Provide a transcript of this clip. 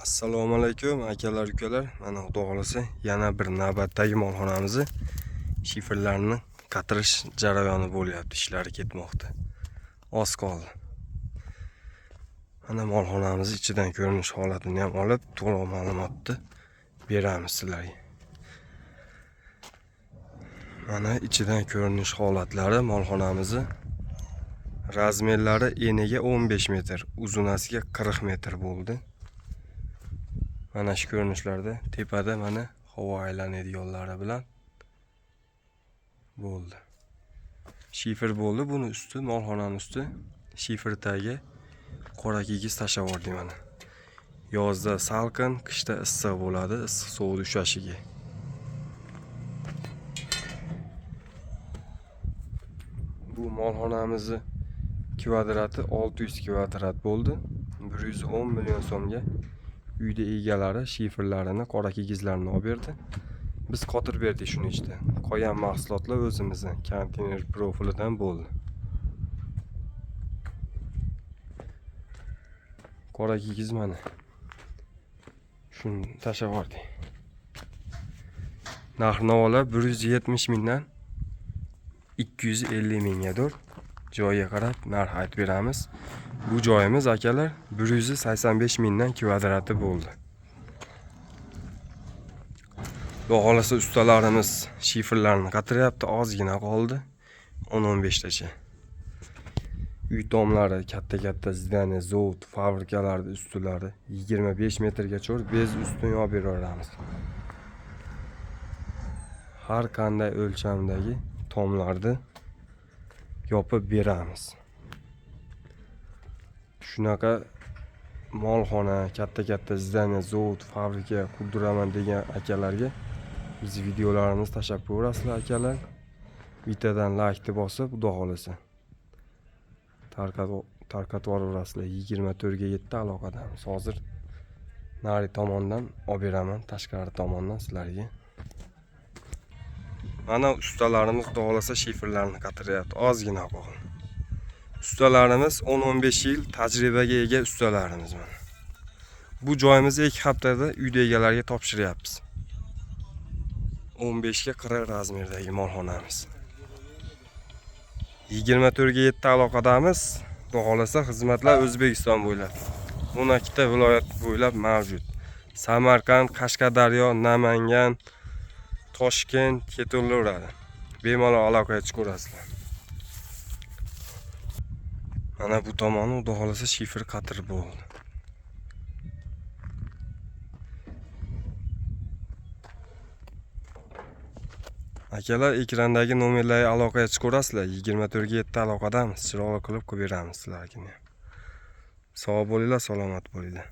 Assalomu alaykum akalar ukalar. Mana xudo xolasa yana bir navbatdagi molxonamizni shiferlarni qatirish jarayoni bo'lyapti, ishlari ketmoqda. Oz qoldi. Mana molxonamiz ichidan ko'rinish holatini ham olib, to'liq ma'lumotni beramiz sizlarga. Mana ichidan ko'rinish holatlari molxonamizni razmerlari eniga 15 metr, uzunasiga 40 metr bo'ldi. Mana shu ko'rinishlarda tepada mana havo aylanadiganlari bilan bo'ldi. Shifer bo'ldi, buni usti, molxonaning usti shifer tagi qora kigiz tashlab yubordim mana. Yozda salqin, qishda issiq bo'ladi, issiq sovuq ushashiga. Bu molxonamizni kvadrati 600 kvadrat bo'ldi. 110 million so'mga uyda egalari shiferlarini, qora kigizlarini olib berdi. Biz qotirib berdik shuni ichida. Qolgan mahsulotlar o'zimizdan konteyner profilidan bo'ldi. Qora kigiz mana. Shuni tashlab yubordik. Narx-navolar 170 mingdan 250 minggadir. Joyiga qarab narx aytib beramiz. Bu joyimiz akalar 185 mingdan kvadrati bo'ldi. Xudo xolasa ustalarimiz shiferlarni qatiryapti, ozgina qoldi. 10-15 tacha. Uy tomlari katta zdaniya, zavod, fabrikalarda ustilari 25 metrgacha bez ustini olib beramiz. Har qanday o'lchamdagi tomlarni yopib beramiz. Shunaqa molxona, katta zdaniya, zavod, fabrika qurdiraman degan akalarga biz videolarimizni tashlab ko'rasizlar akalar. Bittadan like bosib, xudo xolasa tarqatib yuborasizlar. 24 ga 7 aloqadamiz. Hozir nari tomondan olib beraman, tashqari tomondan sizlarga. Mana ustalarimiz xudo xolasa shiferlarni qatiryapti, ozgina qoldi. Ustalarimiz 10-15 yil tajribaga ega ustalarimiz mana. Bu joyimizni 2 haftada uyda egalariga topshiryapmiz. 15 ga 40 razmerdagi molxonamiz. 24 ga 7 aloqadamiz. Xudo xolasa xizmatlar O'zbekiston bo'ylab, 12 ta viloyat bo'ylab mavjud. Samarqand, Qashqadaryo, Namangan, Toshkent ketilaveradi. Bemalol aloqaga chiqaverasizlar. Mana bu tomoni xudo xolasa shifer qatirib bo'ldi. Akalar ekrandagi nomerlarga aloqaga chiqaverasizlar. 24 ga 7 aloqadamiz. Chiroyli qilib beramiz sizlarga. Sog' bo'linglar, salomat bo'linglar.